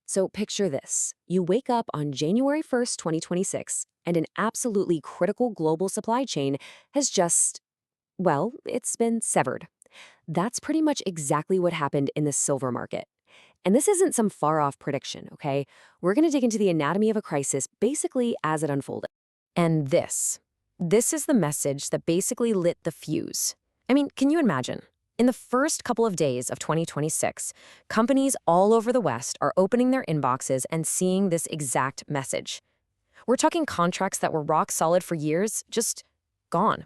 So picture this. You wake up on January 1st, 2026, and an absolutely critical global supply chain has just, well, it's been severed. That's pretty much exactly what happened in the silver market. And this isn't some far off prediction, okay? We're going to dig into the anatomy of a crisis basically as it unfolded. And this is the message that basically lit the fuse. I mean, can you imagine? In the first couple of days of 2026, companies all over the West are opening their inboxes and seeing this exact message. We're talking contracts that were rock solid for years, just gone.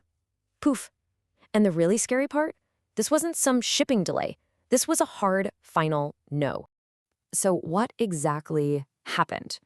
Poof. And the really scary part? This wasn't some shipping delay. This was a hard, final no. So what exactly happened?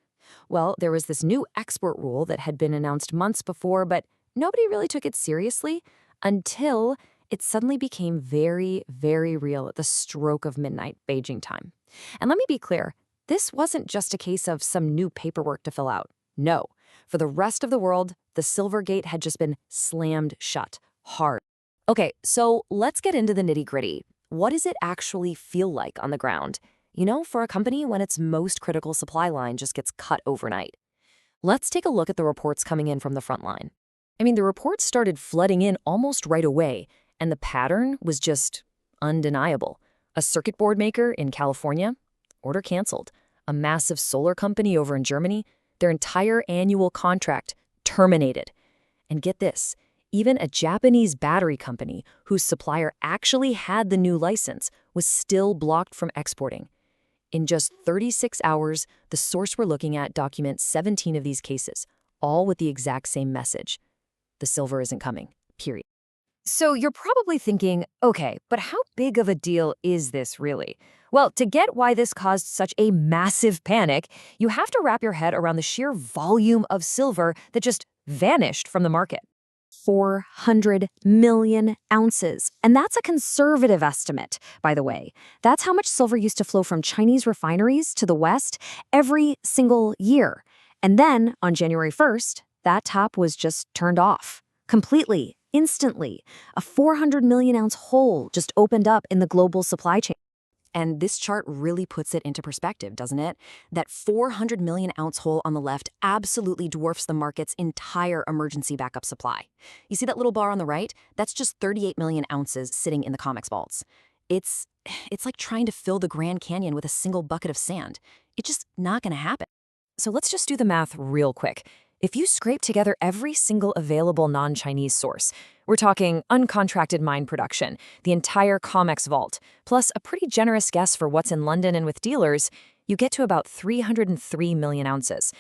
Well, there was this new export rule that had been announced months before, but nobody really took it seriously until it suddenly became very, very real at the stroke of midnight Beijing time. And let me be clear, this wasn't just a case of some new paperwork to fill out. No. For the rest of the world, the silver gate had just been slammed shut, hard. Okay, so let's get into the nitty-gritty. What does it actually feel like on the ground? You know, for a company when its most critical supply line just gets cut overnight. Let's take a look at the reports coming in from the front line. I mean, the reports started flooding in almost right away, and the pattern was just undeniable. A circuit board maker in California, order canceled. A massive solar company over in Germany, their entire annual contract terminated. And get this, even a Japanese battery company whose supplier actually had the new license was still blocked from exporting. In just 36 hours, the source we're looking at documents 17 of these cases, all with the exact same message. The silver isn't coming, period. So you're probably thinking, okay, but how big of a deal is this really? Well, to get why this caused such a massive panic, you have to wrap your head around the sheer volume of silver that just vanished from the market. 400 million ounces. And that's a conservative estimate, by the way. That's how much silver used to flow from Chinese refineries to the West every single year. And then, on January 1st, that tap was just turned off. Completely. Instantly, a 400 million ounce hole just opened up in the global supply chain. And this chart really puts it into perspective, doesn't it? That 400 million ounce hole on the left absolutely dwarfs the market's entire emergency backup supply. You see that little bar on the right? That's just 38 million ounces sitting in the COMEX vaults. It's like trying to fill the Grand Canyon with a single bucket of sand. It's just not going to happen. So let's just do the math real quick. If you scrape together every single available non-Chinese source, we're talking uncontracted mine production, the entire COMEX vault, plus a pretty generous guess for what's in London and with dealers, you get to about 303 million ounces.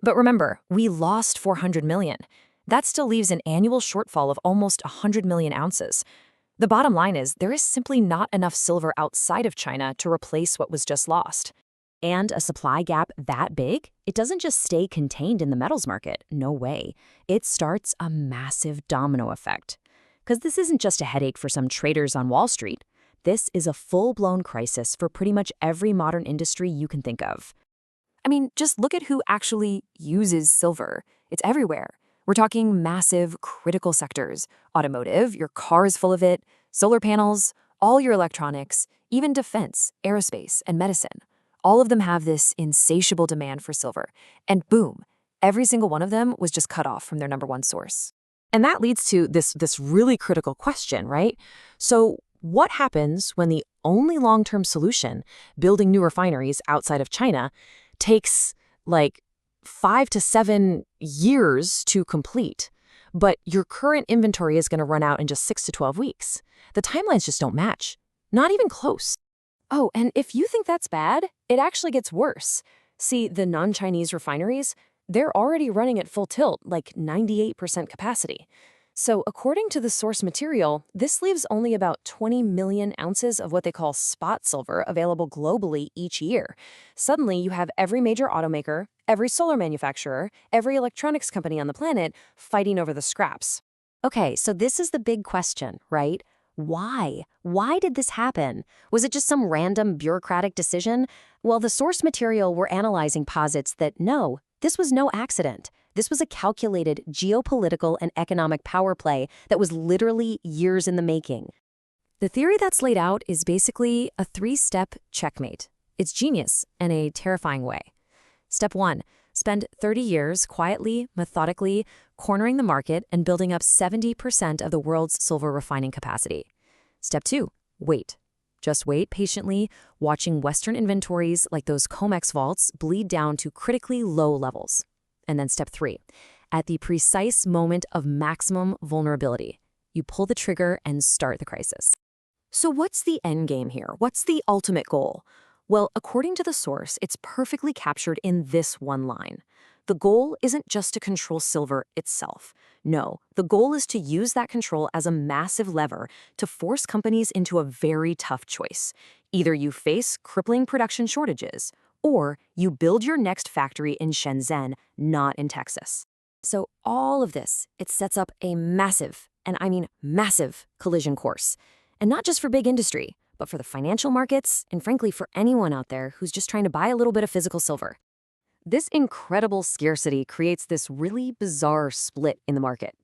But remember, we lost 400 million. That still leaves an annual shortfall of almost 100 million ounces. The bottom line is there is simply not enough silver outside of China to replace what was just lost. And a supply gap that big, it doesn't just stay contained in the metals market. No way. It starts a massive domino effect. Because this isn't just a headache for some traders on Wall Street. This is a full-blown crisis for pretty much every modern industry you can think of. I mean, just look at who actually uses silver. It's everywhere. We're talking massive, critical sectors. Automotive, your car is full of it, solar panels, all your electronics, even defense, aerospace, and medicine. All of them have this insatiable demand for silver. And boom, every single one of them was just cut off from their number one source. And that leads to this really critical question, right? So what happens when the only long-term solution, building new refineries outside of China, takes like 5 to 7 years to complete, but your current inventory is going to run out in just 6 to 12 weeks? The timelines just don't match. Not even close. Oh, and if you think that's bad, it actually gets worse. See, the non-Chinese refineries, they're already running at full tilt, like 98% capacity. So according to the source material, this leaves only about 20 million ounces of what they call spot silver available globally each year. Suddenly, you have every major automaker, every solar manufacturer, every electronics company on the planet fighting over the scraps. Okay, so this is the big question, right? Why? Why did this happen? Was it just some random bureaucratic decision? Well, the source material we're analyzing posits that no, this was no accident. This was a calculated geopolitical and economic power play that was literally years in the making. The theory that's laid out is basically a 3-step checkmate. It's genius in a terrifying way. Step 1. Spend 30 years quietly, methodically, cornering the market and building up 70% of the world's silver refining capacity. Step 2. Wait. Just wait patiently, watching Western inventories like those COMEX vaults bleed down to critically low levels. And then step 3. At the precise moment of maximum vulnerability, you pull the trigger and start the crisis. So what's the end game here? What's the ultimate goal? Well, according to the source, it's perfectly captured in this one line. The goal isn't just to control silver itself. No, the goal is to use that control as a massive lever to force companies into a very tough choice. Either you face crippling production shortages, or you build your next factory in Shenzhen, not in Texas. So all of this, it sets up a massive, and I mean massive, collision course. And not just for big industry, but for the financial markets, and frankly for anyone out there who's just trying to buy a little bit of physical silver. This incredible scarcity creates this really bizarre split in the market.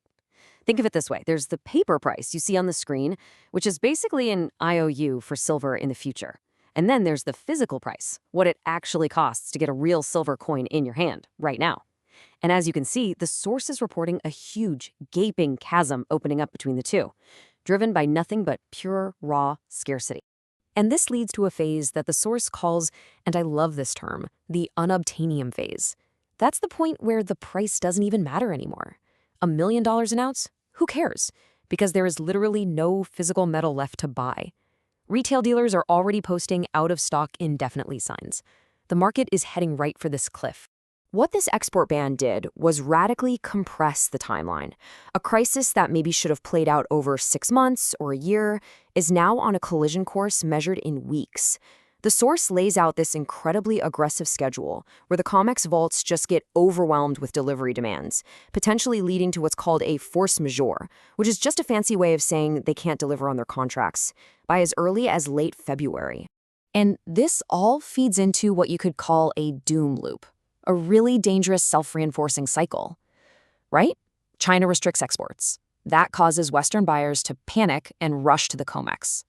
Think of it this way. There's the paper price you see on the screen, which is basically an IOU for silver in the future. And then there's the physical price, what it actually costs to get a real silver coin in your hand right now. And as you can see, the source is reporting a huge, gaping chasm opening up between the two, driven by nothing but pure, raw scarcity. And this leads to a phase that the source calls, and I love this term, the unobtainium phase. That's the point where the price doesn't even matter anymore. $1 million an ounce? Who cares? Because there is literally no physical metal left to buy. Retail dealers are already posting out-of-stock indefinitely signs. The market is heading right for this cliff. What this export ban did was radically compress the timeline. A crisis that maybe should have played out over 6 months or a year is now on a collision course measured in weeks. The source lays out this incredibly aggressive schedule where the COMEX vaults just get overwhelmed with delivery demands, potentially leading to what's called a force majeure, which is just a fancy way of saying they can't deliver on their contracts, by as early as late February. And this all feeds into what you could call a doom loop. A really dangerous self-reinforcing cycle, right? China restricts exports. That causes Western buyers to panic and rush to the COMEX.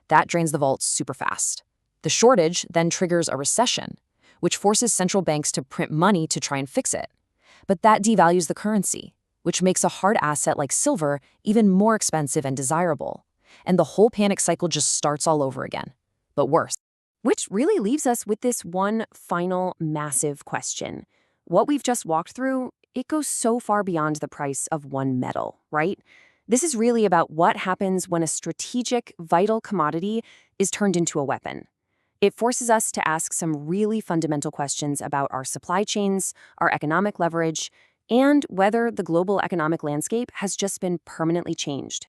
That drains the vaults super fast. The shortage then triggers a recession, which forces central banks to print money to try and fix it. But that devalues the currency, which makes a hard asset like silver even more expensive and desirable. And the whole panic cycle just starts all over again, but worse. Which really leaves us with this one final massive question. What we've just walked through, it goes so far beyond the price of one metal, right? This is really about what happens when a strategic, vital commodity is turned into a weapon. It forces us to ask some really fundamental questions about our supply chains, our economic leverage, and whether the global economic landscape has just been permanently changed.